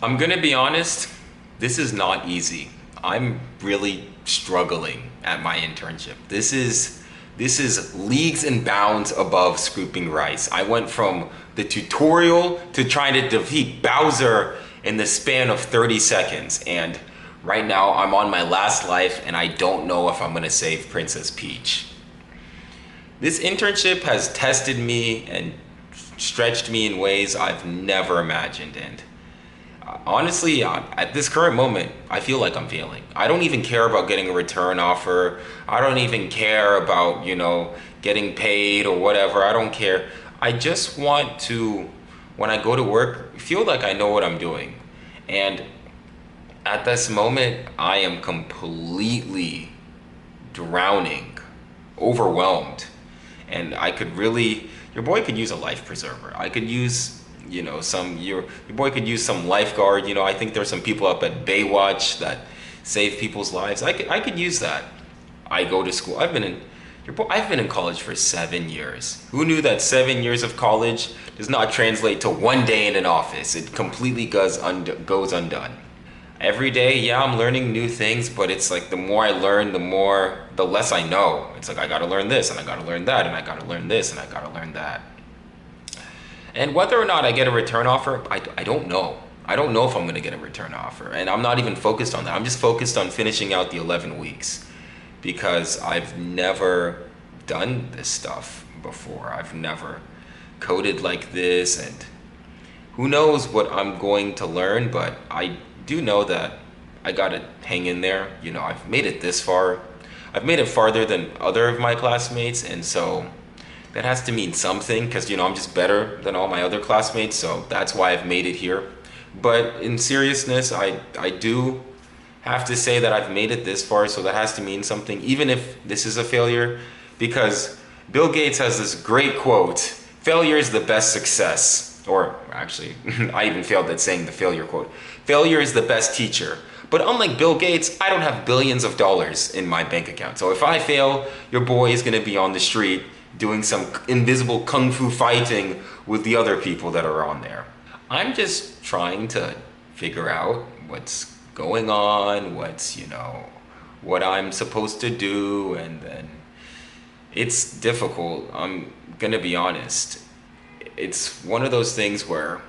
I'm gonna be honest, this is not easy. I'm really struggling at my internship. This is leagues and bounds above scooping rice. I went from the tutorial to trying to defeat Bowser in the span of 30 seconds. And right now I'm on my last life and I don't know if I'm gonna save Princess Peach. This internship has tested me and stretched me in ways I've never imagined. And honestly, at this current moment, I feel like I'm failing. I don't even care about getting a return offer. I don't even care about, getting paid or whatever. I don't care. I just want to, when I go to work, feel like I know what I'm doing. And at this moment, I am completely drowning, overwhelmed. And I could really, your boy could use a life preserver. I could use, your boy could use some lifeguard. I think there's some people up at Baywatch that save people's lives. I could use that. I go to school. I've been in college for 7 years. Who knew that 7 years of college does not translate to one day in an office? It completely goes undone. Every day, yeah, I'm learning new things, but it's like the more I learn, the less I know. It's like I gotta learn this, and I gotta learn that, and I gotta learn this, and I gotta learn that. And whether or not I get a return offer, I don't know. I don't know if I'm going to get a return offer. And I'm not even focused on that. I'm just focused on finishing out the 11 weeks because I've never done this stuff before. I've never coded like this. And who knows what I'm going to learn, but I do know that I got to hang in there. I've made it this far. I've made it farther than other of my classmates. And so that has to mean something because I'm just better than all my other classmates, so that's why I've made it here. But in seriousness, I do have to say that I've made it this far, so that has to mean something, even if this is a failure, because Bill Gates has this great quote: failure is the best success. Or actually, I even failed at saying the failure quote. Failure is the best teacher. But unlike Bill Gates, I don't have billions of dollars in my bank account. So if I fail, your boy is gonna be on the street doing some invisible kung fu fighting with the other people that are on there. I'm just trying to figure out what's going on, what I'm supposed to do, and then it's difficult. I'm gonna be honest. It's one of those things where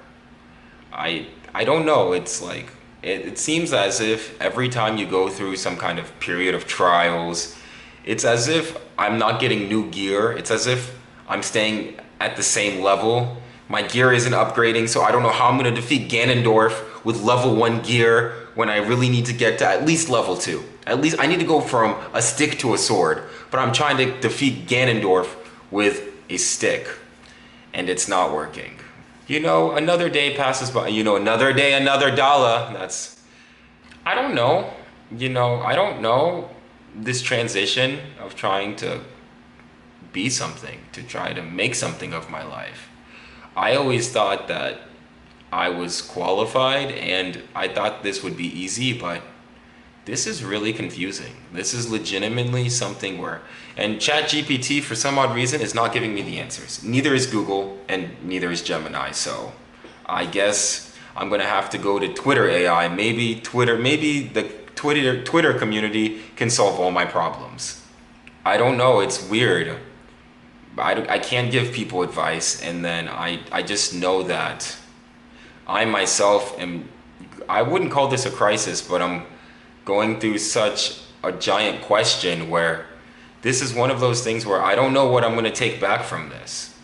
I don't know. It's like it seems as if every time you go through some kind of period of trials, it's as if I'm not getting new gear. It's as if I'm staying at the same level. My gear isn't upgrading, so I don't know how I'm gonna defeat Ganondorf with level 1 gear when I really need to get to at least level 2. At least I need to go from a stick to a sword, but I'm trying to defeat Ganondorf with a stick, and it's not working. Another day passes by. Another day, another dollar. I don't know. I don't know this transition of trying to be something, to try to make something of my life. I always thought that I was qualified and I thought this would be easy, but this is really confusing. This is legitimately something where, and ChatGPT for some odd reason is not giving me the answers. Neither is Google and neither is Gemini. So I guess I'm gonna have to go to Twitter AI. Maybe the Twitter community can solve all my problems. I don't know. It's weird. I can't give people advice, and then I just know that I myself am. I wouldn't call this a crisis, but I'm going through such a giant question where this is one of those things where I don't know what I'm going to take back from this.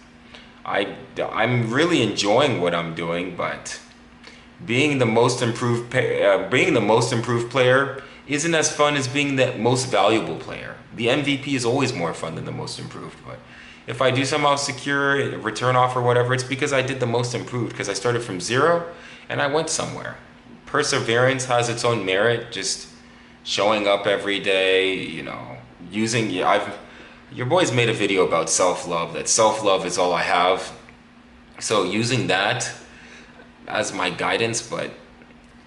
I'm really enjoying what I'm doing, but being the most improved player isn't as fun as being the most valuable player. The MVP is always more fun than the most improved, but if I do somehow secure a return offer or whatever, it's because I did the most improved, because I started from zero and I went somewhere. Perseverance has its own merit, just showing up every day, your boy's made a video about self-love, that self-love is all I have. So using that as my guidance, but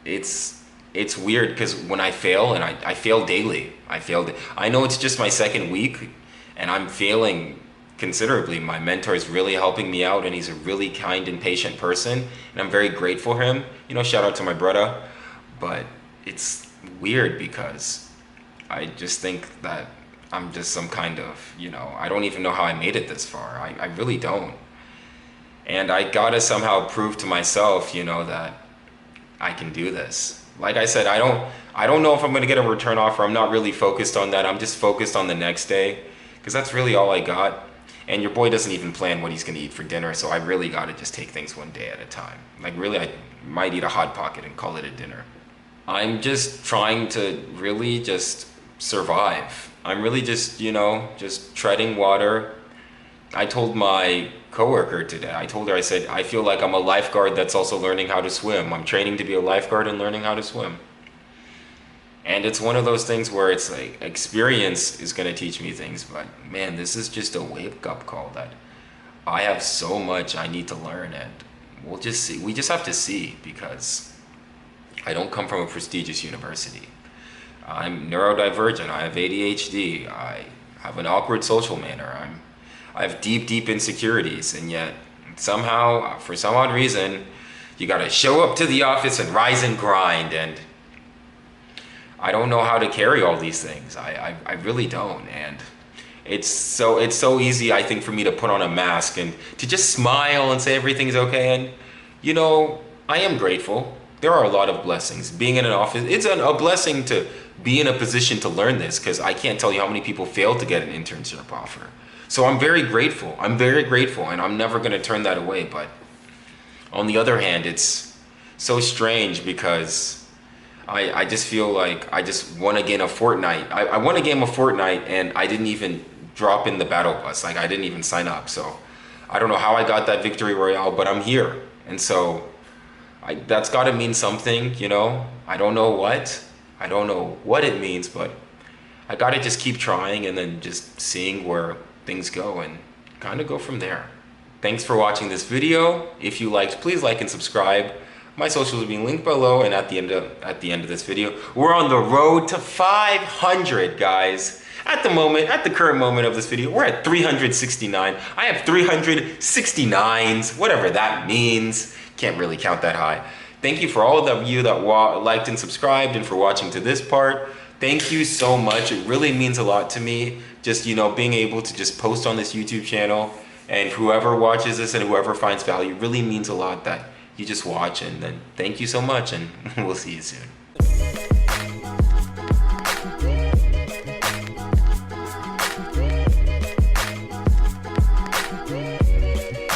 it's weird because when I fail, and I fail daily, I know it's just my second week and I'm failing considerably. My mentor is really helping me out, and he's a really kind and patient person, and I'm very grateful for him. Shout out to my brother. But it's weird because I just think that I'm just some kind of, I don't even know how I made it this far. I really don't. And I gotta somehow prove to myself, that I can do this. Like I said, I don't know if I'm gonna get a return offer. I'm not really focused on that. I'm just focused on the next day, because that's really all I got. And your boy doesn't even plan what he's gonna eat for dinner, so I really gotta just take things one day at a time. Like really, I might eat a Hot Pocket and call it a dinner. I'm just trying to really just survive. I'm really just, just treading water. I told my coworker today, I said, I feel like I'm a lifeguard that's also learning how to swim. I'm training to be a lifeguard and learning how to swim. And it's one of those things where it's like experience is going to teach me things, but man, this is just a wake-up call that I have so much I need to learn, and we'll just see. We just have to see, because I don't come from a prestigious university. I'm neurodivergent. I have ADHD. I have an awkward social manner. I have deep, deep insecurities, and yet somehow, for some odd reason, you got to show up to the office and rise and grind, and I don't know how to carry all these things. I really don't, and it's so easy, I think, for me to put on a mask and to just smile and say everything's okay. And I am grateful. There are a lot of blessings. Being in an office, it's a blessing to be in a position to learn this, because I can't tell you how many people fail to get an internship offer. So I'm very grateful. I'm very grateful, and I'm never going to turn that away. But on the other hand, it's so strange because I just feel like I just won a game of Fortnite. I won a game of Fortnite, and I didn't even drop in the battle bus. Like, I didn't even sign up. So I don't know how I got that victory royale, but I'm here. And so that's got to mean something, I don't know what. I don't know what it means, but I got to just keep trying and then just seeing where things go and kind of go from there. Thanks for watching this video. If you liked, please like and subscribe. My socials will be linked below and at the end of this video. We're on the road to 500, guys. At the current moment of this video, we're at 369. I have 369s, whatever that means. Can't really count that high. Thank you for all of you that liked and subscribed, and for watching to this part. Thank you so much. It really means a lot to me. Just, being able to just post on this YouTube channel, and whoever watches this and whoever finds value, really means a lot that you just watch. And then thank you so much, and we'll see you soon.